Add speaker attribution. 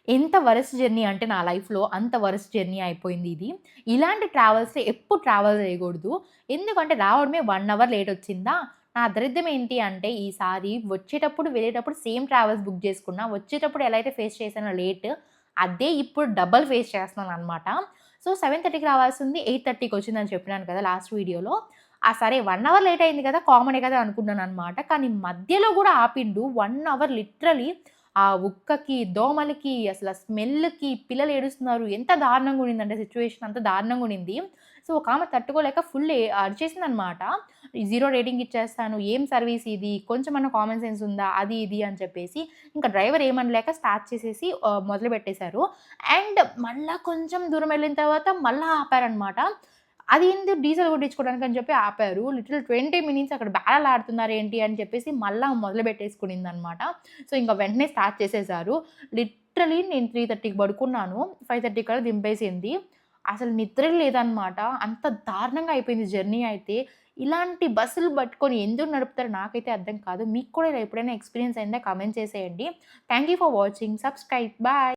Speaker 1: ఎంత worst journey అంటే నా లైఫ్‌లో అంత వరస్ట్ జర్నీ అయిపోయింది ఇది. ఇలాంటి ట్రావెల్స్‌లో ఎప్పుడు ట్రావెల్ చేయకూడదు. ఎందుకంటే రావడమే 1 అవర్ లేట్ వచ్చిందా, నా దరిద్రం ఏంటి అంటే ఈసారి వచ్చేటప్పుడు, వెళ్ళేటప్పుడు సేమ్ ట్రావెల్స్ బుక్ చేసుకున్నా. వచ్చేటప్పుడు ఎలా అయితే ఫేస్ చేశానో లేట్, అదే ఇప్పుడు డబుల్ ఫేస్ చేస్తున్నాననమాట. సో, 7:30కి రావాల్సింది 8:30కి వచ్చిందని చెప్పినాను కదా లాస్ట్ వీడియోలో. సరే 1 అవర్ లేట్ అయింది కదా! కామనే కదా అనుకున్నాననమాట. కానీ మధ్యలో గూడా ఆపిండు. 1 అవర్ లిటరల్లీ ఆ ఉక్కకి, దోమలకి, అసల స్మెల్‌కి పిల్లలు ఏడుస్తున్నారు. ఎంత దారుణంగా ఉండిందంటే సిట్యుయేషన్ అంత దారుణంగా ఉండింది. సో, ఒకామె తట్టుకోలేక ఫుల్ అరిచేసిందనమాట. 0 రేటింగ్ ఇచ్చేస్తాను. ఏం సర్వీస్ ఇది? కొంచెమన్నా కామన్ సెన్స్ ఉందా? అది ఇది అని చెప్పేసి. ఇంకా డ్రైవర్ ఏమనలేక స్టార్ట్ చేసేసి మొదలుపెట్టేశారు. అండ్ మళ్ళా కొంచెం దూరం వెళ్ళిన తర్వాత మళ్ళా ఆపారనమాట. అదేంది డీజిల్ కొట్టించుకోవడానికి అని చెప్పి ఆపారు. లిటిల్ 20 మినిట్స్ అక్కడ బేరాలాడుతున్నారేంటి అని చెప్పేసి మళ్ళా మొదలుపెట్టేసుకునిందనమాట. సో, ఇంక వెంటనే స్టార్ట్ చేసేసారు. లిటరల్లీ నేను 3:30కి పడుకున్నాను. 5:30 కల్లా దింపేసింది. అసలు నిద్రే లేదనమాట. అంత దారుణంగా అయిపోయింది జర్నీ అయితే. ఇలాంటి బస్సులు పట్టుకొని ఎందుకు నడుపుతారో నాకైతే అర్థం కాదు. మీకు కూడా ఇలా ఎప్పుడైనా ఎక్స్‌పీరియన్స్ అయిందా? కామెంట్ చేసేయండి. Thank you for watching. Subscribe. Bye.